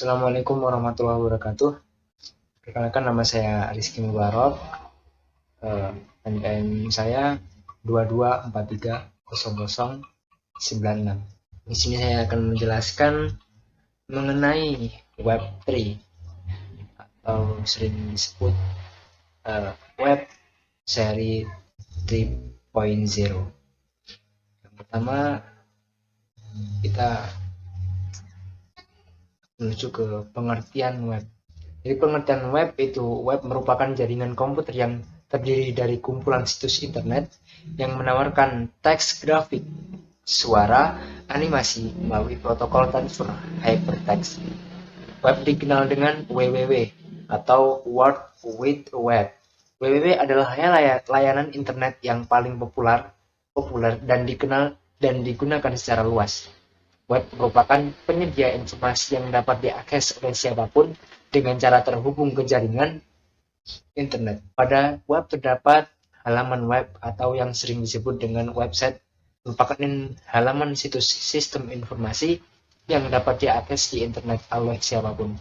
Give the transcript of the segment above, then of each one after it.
Assalamualaikum warahmatullahi wabarakatuh. Perkenalkan, nama saya Rizky Mubarok. NPM saya 22430096. Di sini saya akan menjelaskan mengenai Web3 atau sering disebut Web seri 3.0. Yang pertama, kita menuju ke pengertian web. Jadi pengertian web itu, web merupakan jaringan komputer yang terdiri dari kumpulan situs internet yang menawarkan teks, grafik, suara, animasi melalui protokol transfer hypertext. Web dikenal dengan WWW atau World Wide Web. WWW adalah layanan internet yang paling populer dan dikenal dan digunakan secara luas. Web merupakan penyedia informasi yang dapat diakses oleh siapapun dengan cara terhubung ke jaringan internet. Pada web terdapat halaman web atau yang sering disebut dengan website, merupakan halaman situs sistem informasi yang dapat diakses di internet oleh siapapun.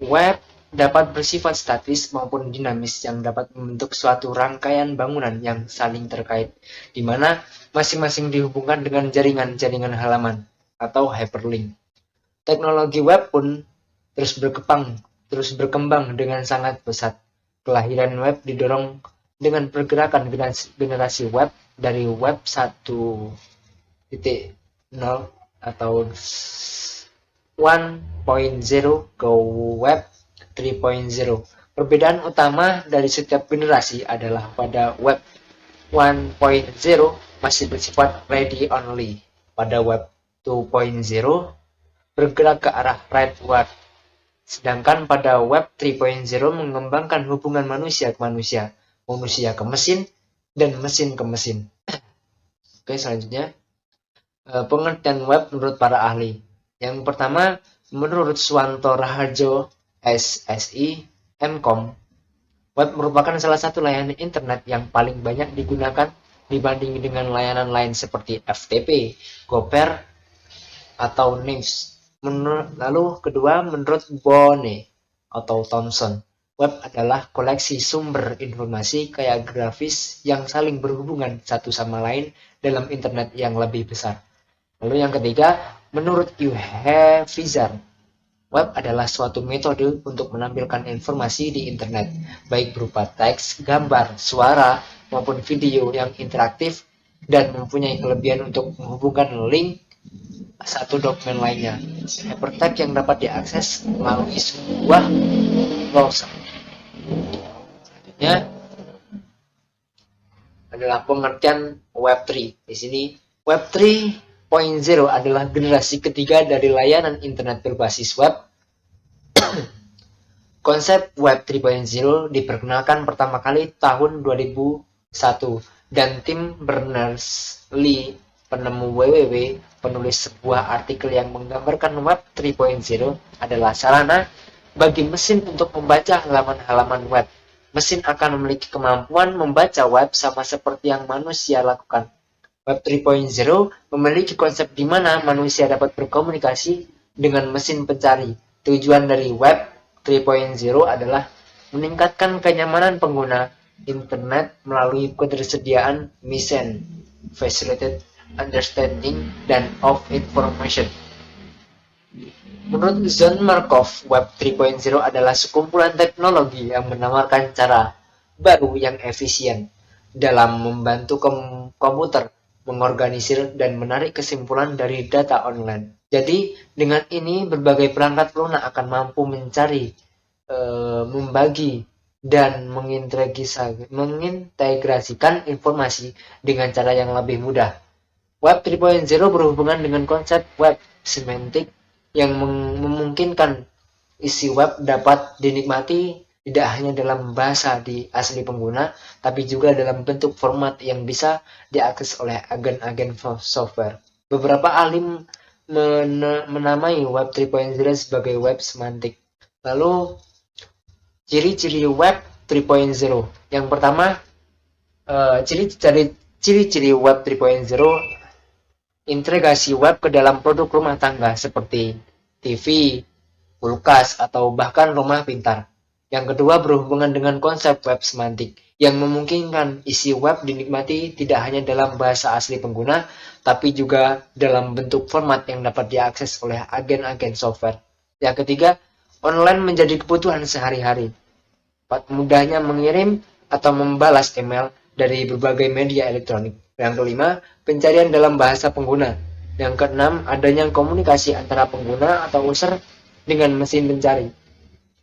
Web dapat bersifat statis maupun dinamis yang dapat membentuk suatu rangkaian bangunan yang saling terkait, di mana masing-masing dihubungkan dengan jaringan-jaringan halaman atau hyperlink. Teknologi web pun terus berkembang dengan sangat pesat. Kelahiran web didorong dengan pergerakan generasi web dari web 1.0 atau 1.0 ke web 3.0. Perbedaan utama dari setiap generasi adalah pada web 1.0 masih bersifat ready only. Pada web 2.0 bergerak ke arah rightward. Sedangkan pada web 3.0 mengembangkan hubungan manusia ke manusia, manusia ke mesin, dan mesin ke mesin. Oke, selanjutnya pengertian web menurut para ahli. Yang pertama, menurut Suwanto Raharjo SSI MCom, web merupakan salah satu layanan internet yang paling banyak digunakan dibanding dengan layanan lain seperti FTP, Gopher, atau Nix. Lalu kedua, menurut Bone atau Thomson, web adalah koleksi sumber informasi kayak grafis yang saling berhubungan satu sama lain dalam internet yang lebih besar. Lalu yang ketiga, menurut Uhefizar, web adalah suatu metode untuk menampilkan informasi di internet, baik berupa teks, gambar, suara, maupun video yang interaktif dan mempunyai kelebihan untuk menghubungkan link satu dokumen lainnya. Hypertext yang dapat diakses melalui sebuah browser. Selanjutnya adalah pengertian Web3. Di sini Web 3.0 adalah generasi ketiga dari layanan internet berbasis web. Konsep Web 3.0 diperkenalkan pertama kali tahun 2001 dan Tim Berners-Lee, penemu WWW, penulis sebuah artikel yang menggambarkan Web 3.0 adalah sarana bagi mesin untuk membaca halaman-halaman web. Mesin akan memiliki kemampuan membaca web sama seperti yang manusia lakukan. Web 3.0 memiliki konsep di mana manusia dapat berkomunikasi dengan mesin pencari. Tujuan dari Web 3.0 adalah meningkatkan kenyamanan pengguna internet melalui ketersediaan mission, facilitated understanding, dan of information. Menurut John Markov, Web 3.0 adalah sekumpulan teknologi yang menawarkan cara baru yang efisien dalam membantu komputer mengorganisir dan menarik kesimpulan dari data online. Jadi, dengan ini berbagai perangkat lunak akan mampu mencari, membagi, dan mengintegrasikan informasi dengan cara yang lebih mudah. Web 3.0 berhubungan dengan konsep web semantik yang memungkinkan isi web dapat dinikmati tidak hanya dalam bahasa di asli pengguna, tapi juga dalam bentuk format yang bisa diakses oleh agen-agen software. Beberapa ahli menamai Web 3.0 sebagai web semantik. Lalu, ciri-ciri Web 3.0. Yang pertama, ciri-ciri Web 3.0, integrasi web ke dalam produk rumah tangga seperti TV, kulkas, atau bahkan rumah pintar. Yang kedua berhubungan dengan konsep web semantik, yang memungkinkan isi web dinikmati tidak hanya dalam bahasa asli pengguna, tapi juga dalam bentuk format yang dapat diakses oleh agen-agen software. Yang ketiga, online menjadi kebutuhan sehari-hari. Mudahnya mengirim atau membalas email dari berbagai media elektronik. Yang kelima, pencarian dalam bahasa pengguna. Yang keenam, adanya komunikasi antara pengguna atau user dengan mesin pencari.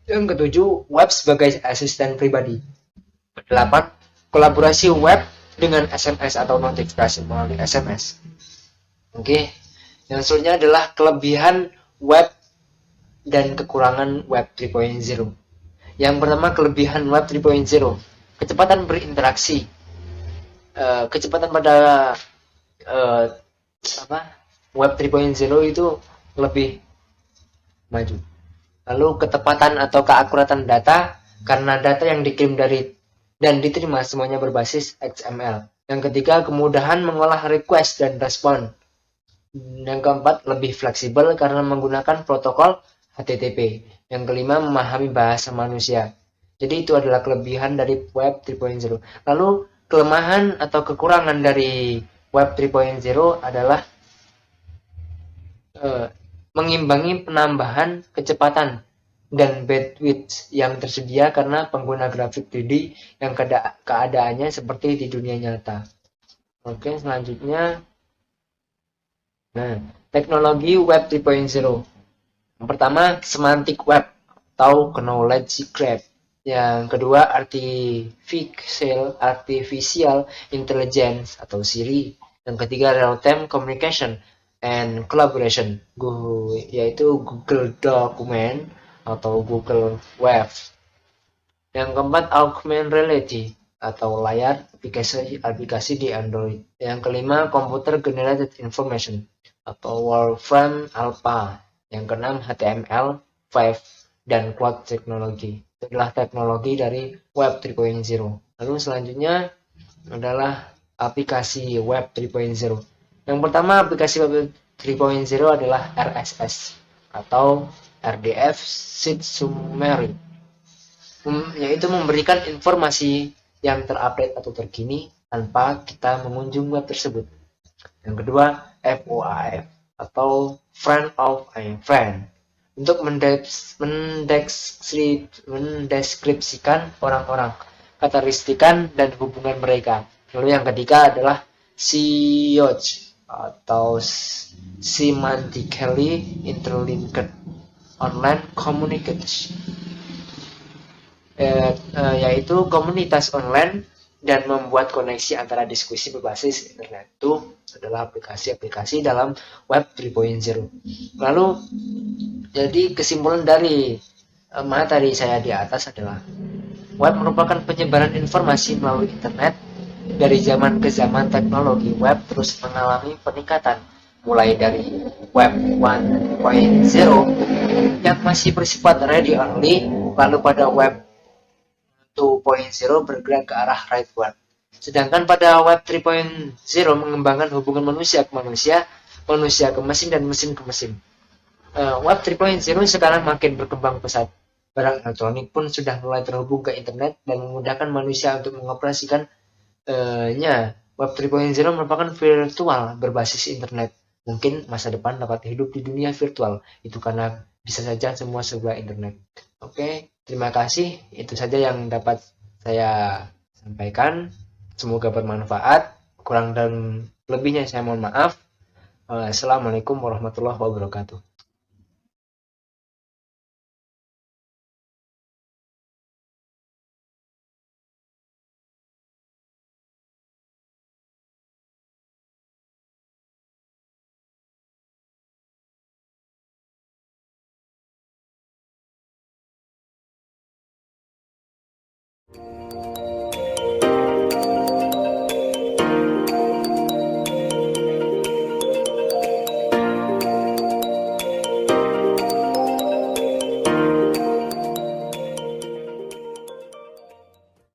Yang ketujuh, web sebagai asisten pribadi. Kedelapan, kolaborasi web dengan SMS atau notifikasi melalui SMS. Oke, yang selanjutnya adalah kelebihan web dan kekurangan web 3.0. Yang pertama, kelebihan web 3.0, kecepatan berinteraksi. Kecepatan pada web 3.0 itu lebih maju. Lalu ketepatan atau keakuratan data, karena data yang dikirim dari dan diterima semuanya berbasis XML. Yang ketiga, kemudahan mengolah request dan respon. Yang keempat, lebih fleksibel karena menggunakan protokol HTTP. Yang kelima, memahami bahasa manusia. Jadi itu adalah kelebihan dari web 3.0. Lalu kelemahan atau kekurangan dari web 3.0 adalah mengimbangi penambahan kecepatan dan bandwidth yang tersedia karena pengguna grafik 3D yang keadaannya seperti di dunia nyata. Oke, selanjutnya, teknologi web 3.0. Yang pertama, semantic web atau knowledge graph. Yang kedua, artificial intelligence atau Siri. Yang ketiga, real-time communication and collaboration, yaitu Google Document atau Google Wave. Yang keempat, augmented reality atau layar aplikasi di Android. Yang kelima, computer generated information atau Wolfram Alpha. Yang keenam, HTML5 dan cloud technology. Itu adalah teknologi dari web 3.0. Lalu selanjutnya adalah aplikasi web 3.0. Yang pertama, aplikasi web 3.0 adalah RSS atau RDF Seed Summary, yaitu memberikan informasi yang terupdate atau terkini tanpa kita mengunjung web tersebut. Yang kedua, FOAF atau Friend of a Friend, untuk mendeskripsikan orang-orang, karakteristikan dan hubungan mereka. Lalu yang ketiga adalah SEOG atau Semantically Interlinked Online Communication, yaitu komunitas online dan membuat koneksi antara diskusi berbasis internet. Itu adalah aplikasi-aplikasi dalam web 3.0. Lalu, jadi kesimpulan dari materi saya di atas adalah web merupakan penyebaran informasi melalui internet. Dari zaman ke zaman, teknologi web terus mengalami peningkatan, mulai dari web 1.0 yang masih bersifat read only, lalu pada web 2.0 bergerak ke arah right web. Sedangkan pada web 3.0 mengembangkan hubungan manusia ke manusia, manusia ke mesin, dan mesin ke mesin. Web 3.0 sekarang makin berkembang pesat. Barang elektronik pun sudah mulai terhubung ke internet dan memudahkan manusia untuk mengoperasikan Web 3.0 merupakan virtual berbasis internet. Mungkin masa depan dapat hidup di dunia virtual. Itu karena bisa saja semua serba internet. Oke, terima kasih. Itu saja yang dapat saya sampaikan. Semoga bermanfaat. Kurang dan lebihnya saya mohon maaf. Assalamualaikum warahmatullahi wabarakatuh.